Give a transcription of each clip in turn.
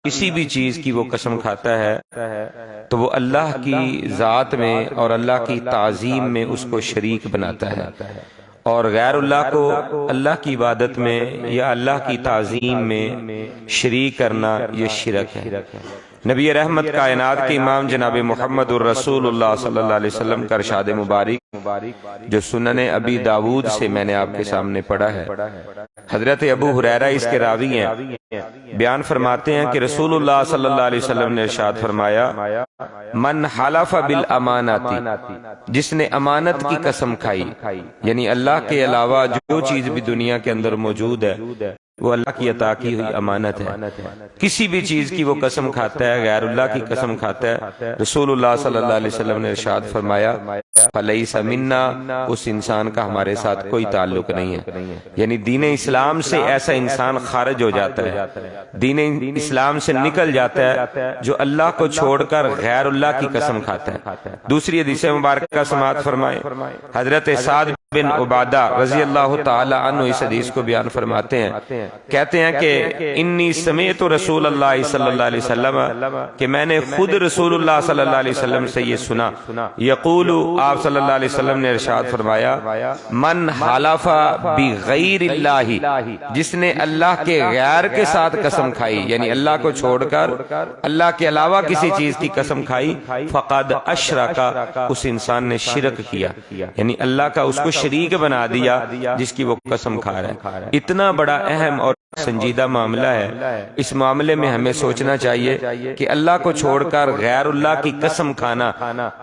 کسی بھی چیز کی وہ قسم کھاتا ہے تو وہ اللہ کی ذات میں اور اللہ کی تعظیم میں اس کو شریک بناتا ہے، اور غیر اللہ کو اللہ کی عبادت میں یا اللہ کی تعظیم میں شریک کرنا یہ شرک ہے۔ نبی رحمت کائنات کے امام جناب محمد الرسول اللہ صلی اللہ علیہ وسلم کا ارشاد مبارک جو سنن ابی داود سے میں نے آپ کے سامنے پڑھا ہے، حضرت ابو ہریرہ اس کے راوی ہیں، بیان فرماتے ہیں کہ رسول اللہ صلی اللہ علیہ وسلم نے ارشاد فرمایا، من حلف بالامانات، جس نے امانت کی قسم کھائی، یعنی اللہ کے علاوہ جو چیز بھی دنیا کے اندر موجود ہے وہ اللہ کی عطا کی ہوئی امانت ہے، کسی بھی چیز کی وہ قسم کھاتا ہے، غیر اللہ کی قسم کھاتا ہے، رسول اللہ صلی اللہ علیہ وسلم نے ارشاد فرمایا فلیس منا، اس انسان کا ہمارے ساتھ کوئی تعلق نہیں ہے۔ یعنی دین اسلام سے ایسا انسان خارج ہو جاتا ہے، دین اسلام سے نکل جاتا ہے جو اللہ کو چھوڑ کر غیر اللہ کی قسم کھاتا ہے۔ دوسری حدیث مبارکہ سماعت فرمائیں، حضرت سعد بن عبادہ رضی اللہ تعالی عنہ اس حدیث کو بیان فرماتے ہیں، کہتے ہیں کہ انی سمعت رسول اللہ صلی اللہ علیہ وسلم، کہ میں نے خود رسول اللہ صلی اللہ علیہ وسلم سے یہ سنا، یقول، آپ صلی اللہ علیہ وسلم نے ارشاد فرمایا، من حلف بغیر اللہ، جس نے اللہ کے غیر کے ساتھ قسم کھائی، یعنی اللہ کو چھوڑ کر اللہ کے علاوہ کسی چیز کی قسم کھائی، فقد اشرک، اس انسان نے شرک کیا، یعنی اللہ کا اس کو شریک بنا دیا جس کی وہ قسم کھا رہا ہے۔ اتنا بڑا اہم اور سنجیدہ معاملہ ہے، اس معاملے میں ہمیں سوچنا چاہیے کہ اللہ کو چھوڑ کر غیر اللہ کی قسم کھانا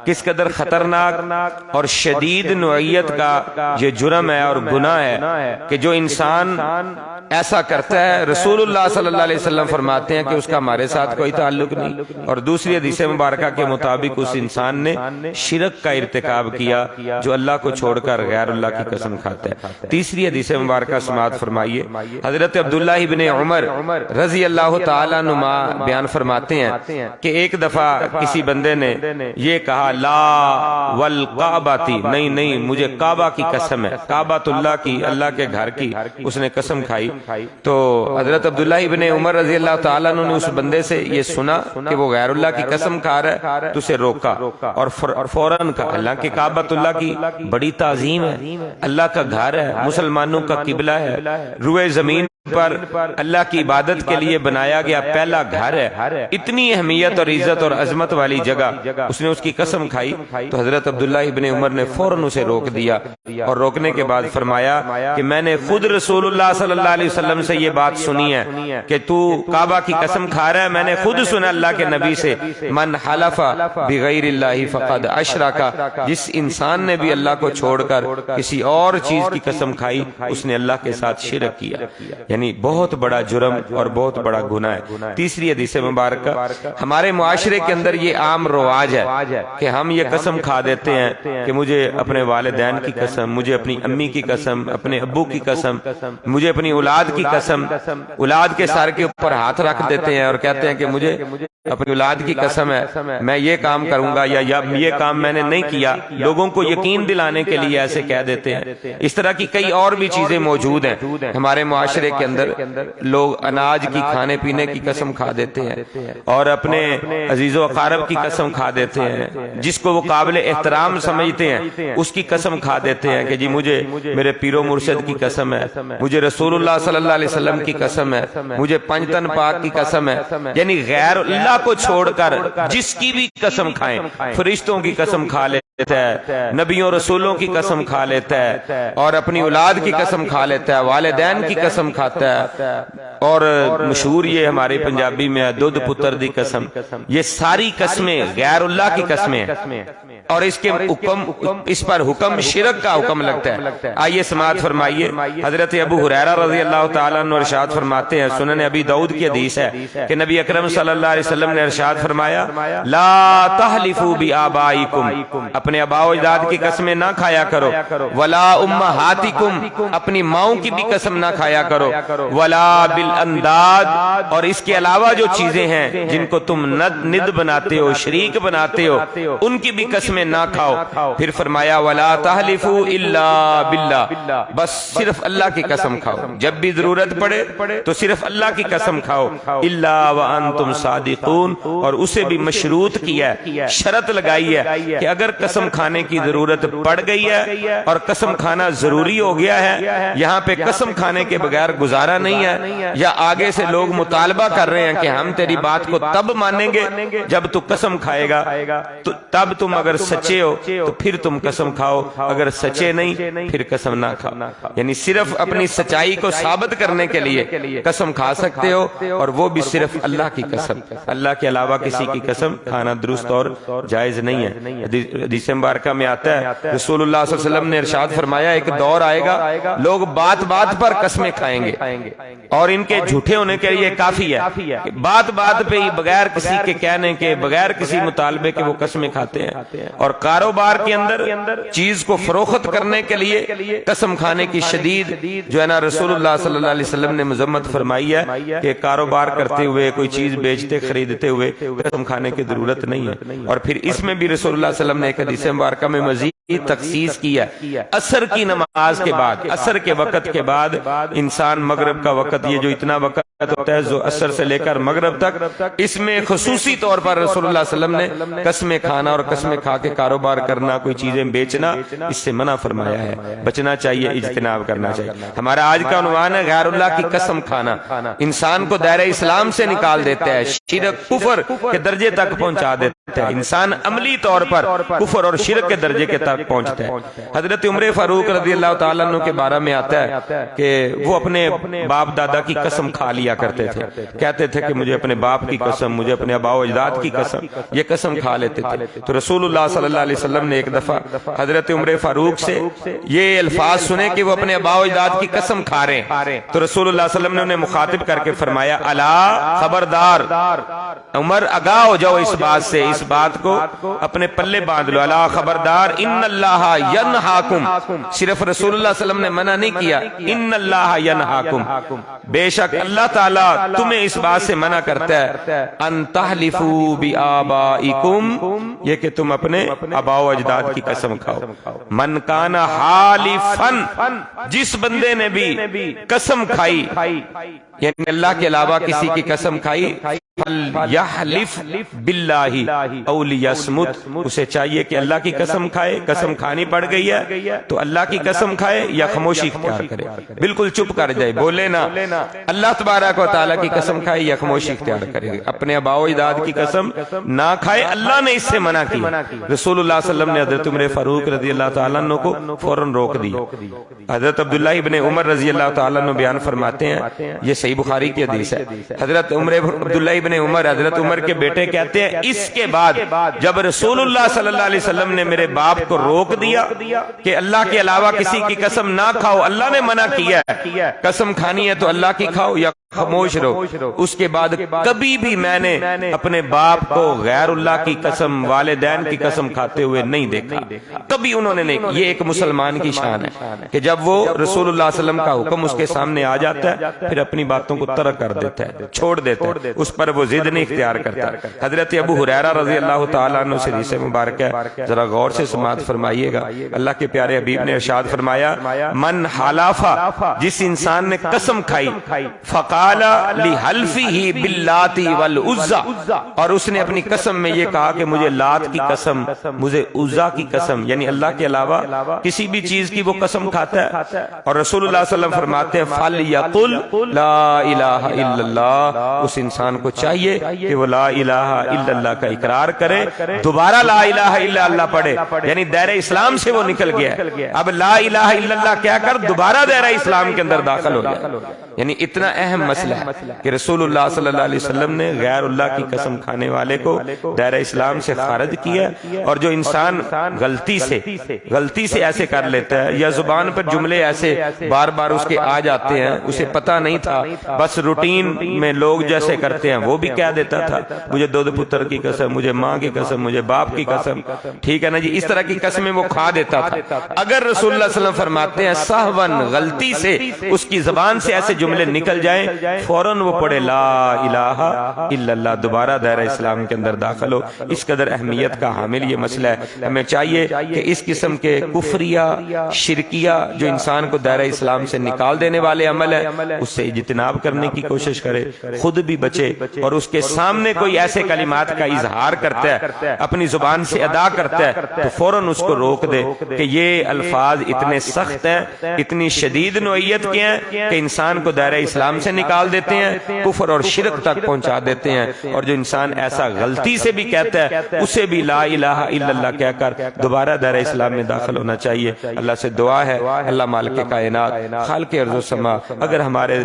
کس قدر خطرناک اور شدید نوعیت کا یہ جرم ہے اور گناہ ہے کہ جو انسان ایسا کرتا ہے، رسول اللہ صلی اللہ علیہ وسلم فرماتے ہیں کہ اس کا ہمارے ساتھ کوئی تعلق نہیں، اور دوسری حدیث مبارکہ کے مطابق اس انسان نے شرک کا ارتکاب کیا جو اللہ کو چھوڑ کر غیر اللہ کی قسم کھاتا ہے۔ تیسری حدیث مبارکہ سماعت فرمائیے، حضرت عبداللہ ابن عمر رضی اللہ تعالیٰ عنہما بیان فرماتے ہیں کہ ایک دفعہ کسی بندے نے یہ کہا، لا والکعبۃ، نہیں مجھے کعبہ کی قسم ہے، کعبۃ اللہ کی، اللہ کے گھر کی اس نے قسم کھائی۔ تو حضرت عبداللہ ابن عمر رضی اللہ تعالیٰ عنہ نے اس بندے سے یہ سنا کہ وہ غیر اللہ کی قسم کھا رہا ہے تو اسے روکا اور فوراً کہا، اللہ کے کعبۃ اللہ کی بڑی تعظیم ہے، اللہ کا گھر ہے، مسلمانوں کا قبلہ ہے، روئے زمین پر اللہ کی عبادت کے لیے بنایا گیا پہلا گھر ہے، اتنی اہمیت اور عزت اور عظمت والی جگہ، اس نے اس کی قسم کھائی۔ تو حضرت عبداللہ ابن عمر نے فوراً اسے روک دیا، اور روکنے کے بعد فرمایا کہ میں نے خود رسول اللہ صلی اللہ علیہ وسلم سے یہ بات سنی ہے کہ تو کعبہ کی قسم کھا رہا ہے، میں نے خود سنا اللہ کے نبی سے، من حلف بغیر اللہ فقد اشرک، جس انسان نے بھی اللہ کو چھوڑ کر کسی اور چیز کی قسم کھائی اس نے اللہ کے ساتھ شرک کیا، یعنی بہت بڑا جرم اور بہت بڑا گناہ ہے۔ تیسری حدیث مبارکہ، ہمارے معاشرے کے اندر یہ عام رواج ہے کہ ہم یہ قسم کھا دیتے ہیں کہ مجھے اپنے والدین کی قسم، مجھے اپنی امی کی قسم، اپنے ابو کی قسم، مجھے اپنی اولاد کی قسم، اولاد کے سر کے اوپر ہاتھ رکھ دیتے ہیں اور کہتے ہیں کہ مجھے اپنی اولاد کی قسم ہے میں یہ کام کروں گا یا یہ کام میں نے نہیں کیا، لوگوں کو یقین دلانے کے لیے ایسے کہہ دیتے ہیں۔ اس طرح کی کئی اور بھی چیزیں موجود ہیں ہمارے معاشرے کے اندر، لوگ اناج کی کھانے پینے کی قسم کھا دیتے ہیں اور اپنے عزیز و اقارب کی قسم کھا دیتے ہیں، جس کو وہ قابل احترام سمجھتے ہیں اس کی قسم کھا دیتے ہیں کہ جی مجھے میرے پیر و مرشد کی قسم ہے، مجھے رسول اللہ صلی اللہ علیہ وسلم کی قسم ہے، مجھے پنجتن پاک کی قسم ہے، یعنی غیر اللہ کو چھوڑ کر جس کی بھی قسم کھائیں، فرشتوں کی قسم کھا لیتا ہے، نبیوں رسولوں کی قسم کھا لیتا ہے، اور اپنی اولاد کی قسم کھا لیتا ہے، والدین کی قسم کھاتا ہے، اور مشہور یہ ہمارے پنجابی میں دودھ پتر دی قسم، یہ ساری قسمیں غیر اللہ کی قسمیں ہیں، اور اس پر حکم شرک کا حکم لگتا ہے۔ آئیے سماعت فرمائیے، حضرت ابو ہریرہ رضی اللہ تعالیٰ عنہ ارشاد فرماتے ہیں، سنن ابی داؤد کی حدیث ہے کہ نبی اکرم صلی اللہ علیہ وسلم نے ارشاد فرمایا، لا تحلفوا بآبائکم، اپنے آباء و اجداد کی قسمیں نہ کھایا کرو، ولا امہاتکم، اپنی ماؤں کی بھی قسم نہ کھایا کرو، ولا بالانداد، اور اس کے علاوہ جو چیزیں ہیں جن کو تم ند بناتے ہو، شریک بناتے ہو، ان کی بھی قسمیں قسمیں نہ کھاؤ۔ پھر فرمایا وَلَا تَحْلِفُوا إِلَّا بِاللَّهِ، بس صرف اللہ کی قسم کھاؤ، جب بھی ضرورت پڑے تو صرف اللہ کی قسم کھاؤ، إِلَّا وَأَنْتُمْ صَادِقُونَ، اور اسے بھی مشروط کیا ہے، شرط لگائی ہے کہ اگر قسم کھانے کی ضرورت پڑ گئی ہے اور قسم کھانا ضروری ہو گیا ہے، یہاں پہ قسم کھانے کے بغیر گزارا نہیں ہے، یا آگے سے لوگ مطالبہ کر رہے ہیں کہ ہم تیری بات کو تب مانیں گے جب تو قسم کھائے گا، تو تب تم اگر سچے ہو تو پھر تم قسم کھاؤ، اگر سچے نہیں پھر قسم نہ کھاؤ۔ یعنی صرف اپنی سچائی کو ثابت کرنے کے لیے قسم کھا سکتے ہو، اور وہ بھی صرف اللہ کی قسم، اللہ کے علاوہ کسی کی قسم کھانا درست اور جائز نہیں ہے۔ حدیث مبارکہ میں آتا ہے رسول اللہ صلی اللہ علیہ وسلم نے ارشاد فرمایا ایک دور آئے گا لوگ بات بات پر قسمیں کھائیں گے، اور ان کے جھوٹے ہونے کے لیے کافی ہے کہ بات بات پہ ہی بغیر کسی کے کہنے کے، بغیر کسی مطالبے کے وہ قسمیں کھاتے ہیں، اور کاروبار کے اندر چیز کو فروخت کرنے کے لیے قسم کھانے کی شدید جو ہے نا رسول اللہ صلی اللہ علیہ وسلم نے مذمت فرمائی ہے کہ کاروبار کرتے ہوئے کوئی چیز بیچتے خریدتے ہوئے قسم کھانے کی ضرورت نہیں ہے۔ اور پھر اس میں بھی رسول اللہ صلی اللہ علیہ وسلم نے ایک حدیث مبارکہ میں مزید تخصیص کیا، عصر کی نماز کے بعد، عصر کے وقت کے بعد انسان مغرب کا وقت، یہ جو اتنا وقت ہوتا ہے جو عصر سے لے کر مغرب تک، اس میں خصوصی طور پر رسول اللہ صلی اللہ علیہ وسلم نے قسمیں کھانا اور قسمیں کھا کے کاروبار کرنا، کوئی چیزیں بیچنا، اس سے منع فرمایا ہے، بچنا چاہیے، اجتناب کرنا چاہیے۔ ہمارا آج کا عنوان ہے غیر اللہ کی قسم کھانا، انسان کو دائرہ اسلام سے نکال دیتا ہے، شرک کفر کے درجے تک پہنچا دیتا ہے، انسان عملی طور پر کفر اور شرک کے درجے کے تک پہنچتا ہے۔ حضرت عمر فاروق رضی اللہ تعالیٰ عنہ کے بارے میں آتا ہے کہ وہ اپنے باپ دادا کی قسم کھا لیا کرتے تھے، کہتے تھے کہ مجھے اپنے باپ کی قسم، مجھے اپنے آباء و اجداد کی قسم، یہ قسم کھا لیتے تھے۔ تو رسول اللہ صلی اللہ علیہ وسلم نے ایک دفعہ حضرت عمر فاروق سے یہ الفاظ سنے کہ وہ اپنے آباء و اجداد کی قسم کھا رہے ہیں، تو رسول اللہ صلی اللہ علیہ وسلم نے انہیں مخاطب کر کے فرمایا الا، خبردار عمر آگاہ ہو جاؤ اس بات سے، اس بات کو اپنے پلے باندھ لو، الا خبردار ان اللہ ینہاکم، صرف رسول اللہ صلی اللہ علیہ وسلم نے منع نہیں کیا، ان اللہ ینہاکم، بے شک اللہ تعالیٰ تمہیں اس بات سے منع کرتا ہے ان تحلفوا بآبائکم، یہ کہ تم اپنے آباء و اجداد کی قسم کھاؤ۔ من کان حالفن، جس بندے نے بھی قسم کھائی یعنی اللہ کے علاوہ کسی کی قسم کھائی، فَلْيَحْلِفْ بِاللَّهِ أَوْ لِيَصْمُتْ، اسے چاہیے کہ اللہ کی قسم کھائے، قسم کھانی پڑ گئی ہے تو اللہ کی قسم کھائے یا خاموشی اختیار کرے، بالکل چپ کر جائے، بولے نہ، اللہ تبارک و تعالیٰ کی قسم کھائے یا خاموشی اختیار کرے، اپنے آباء و اجداد کی قسم نہ کھائے، اللہ نے اس سے منع کی۔ رسول اللہ صلی اللہ علیہ وسلم نے حضرت عمر فاروق رضی اللہ تعالیٰ عنہ کو فوراً روک دی۔ حضرت عبداللہ ابن عمر رضی اللہ تعالیٰ عنہ بیان فرماتے ہیں، یہ صحیح بخاری کی حدیث ہے، حضرت عبداللہ ابن عمر حضرت عمر کے بیٹے کہتے ہیں اس کے بعد جب رسول اللہ صلی اللہ علیہ وسلم نے میرے باپ کو روک دیا کہ اللہ کے علاوہ کسی کی قسم نہ کھاؤ، اللہ نے منع کیا ہے، قسم کھانی ہے تو اللہ کی کھاؤ یا خاموش رہو، اس کے بعد کبھی بھی میں نے اپنے باپ کو غیر اللہ کی قسم، والدین کی قسم کھاتے ہوئے نہیں دیکھا، کبھی انہوں نے نہیں۔ یہ ایک مسلمان کی شان ہے کہ جب وہ رسول اللہ صلی اللہ علیہ وسلم کا حکم اس کے سامنے آ جاتا ہے پھر اپنی باتوں کو ترک کر دیتا ہے، چھوڑ دیتا ہے، اس پر وہ ضد نہیں اختیار کرتا۔ حضرت ابو ہریرہ رضی اللہ تعالیٰ عنہ سے حدیث مبارک ہے، ذرا غور سے سماعت فرمائیے گا، اللہ کے پیارے حبیب نے ارشاد فرمایا من حلفا، جس انسان نے قسم کھائی، فقال لحلفه باللات والعزى، اور اس نے اپنی قسم میں یہ کہا کہ مجھے لات کی قسم، مجھے عزا کی قسم، یعنی اللہ کے علاوہ کسی بھی چیز کی وہ قسم کھاتا ہے، اور رسول اللہ صلی اللہ علیہ وسلم فرماتے ہیں فَلْيَقُلْ لَا إِلَهَ إِلَّا اللَّهُ، اس انسان کو چاہیے کہ وہ لا الہ الا اللہ کا اقرار کرے، دوبارہ لا الہ الا اللہ پڑھے، یعنی دائرہ اسلام سے وہ نکل گیا ہے، اب لا الہ الا اللہ کہہ کر دوبارہ دائرہ اسلام کے اندر داخل ہو جائے۔ یعنی اتنا اہم مسئلہ ہے کہ رسول اللہ صلی اللہ علیہ وسلم نے غیر اللہ کی قسم کھانے والے کو دائرہ اسلام سے خارج کیا، اور جو انسان غلطی سے ایسے کر لیتا ہے یا زبان پر جملے ایسے بار بار اس کے آ جاتے ہیں، اسے پتہ نہیں تھا، بس روٹین میں لوگ جیسے کرتے ہیں وہ بھی کہہ دیتا تھا، مجھے دودھ پتر کی قسم، مجھے ماں کی قسم، مجھے باپ کی قسم، ٹھیک ہے نا جی، اس طرح کی قسمیں وہ کھا دیتا تھا۔ اگر رسول اللہ صلی اللہ علیہ وسلم فرماتے ہیں سہون، غلطی سے اس کی زبان سے ایسے جملے نکل جائیں فوراً وہ پڑھے لا الہ الا اللہ، دوبارہ دائرہ اسلام کے اندر داخل ہو۔ اس قدر اہمیت کا حامل یہ مسئلہ ہے۔ ہمیں چاہیے کہ اس قسم کے کفریہ شرکیہ جو انسان کو دائرہ اسلام سے نکال دینے والے عمل ہے اس سے اجتناب کرنے کی کوشش کرے، خود بھی بچے، اور اس کے سامنے کوئی ایسے کلمات کا اظہار کرتا ہے، اپنی زبان سے ادا کرتا ہے، تو فوراً اس کو روک دے کہ یہ الفاظ اتنے سخت ہیں، اتنی شدید نوعیت کے ہیں کہ انسان کو دائرہ اسلام سے نکال دیتے ہیں، کفر اور شرک تک پہنچا دیتے ہیں۔ اور جو انسان ایسا غلطی سے بھی کہتا ہے اسے بھی لا الہ الا اللہ کہہ کر دوبارہ دائرہ اسلام میں داخل ہونا چاہیے۔ اللہ سے دعا ہے، اللہ مالک کائنات، خالق ارض و سما، اگر ہمارے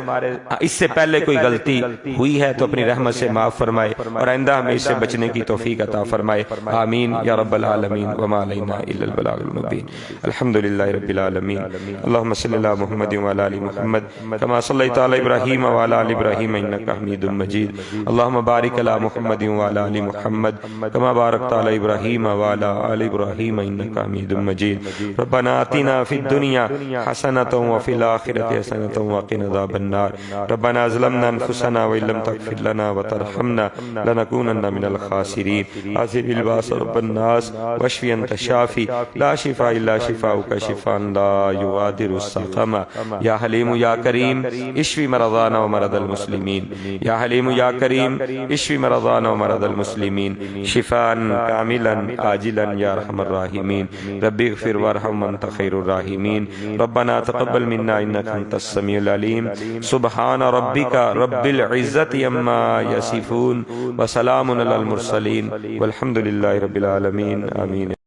اس سے پہلے کوئی غلطی ہوئی ہے تو اپنی رحمت سے معاف فرمائے، اور آئندہ ہمیں اس سے بچنے کی توفیق عطا فرمائے، آمین یا رب العالمین، وما علینا الا البلاغ المبین۔ الحمدللہ رب العالمین، اللہم صلی علی محمد وعلی آل محمد کما صلیت علی ابراہیم وعلی آل ابراہیم انک حمید مجید، اللہم بارک علی محمد وعلی آل محمد کما بارکت علی ابراہیم وعلی آل ابراہیم انک حمید مجید، ربنا آتنا فی الدنیا حسنۃ وفی الآخرۃ حسنۃ وقنا عذاب النار، ربنا ظلمنا انفسنا وان لم تغفر لنا وترحمنا لنكونن من الخاسرین، عذب الباس رب الناس واشف انت الشافی لا شفاء الا شفاؤک شفاء لا یغادر سقما، یا حلیم یا کریم اشف مرضانا ومرضى المسلمین، یا حلیم یا کریم اشف مرضانا ومرضى المسلمین شفاء کاملا عاجلا یا ارحم الراحمین، رب اغفر وارحم وانت خیر الراحمین، ربنا تقبل منا انك انت السميع العليم، سبحان ربك رب العزة عما يصفون وسلام على المرسلين والحمد لله رب العالمين، آمين۔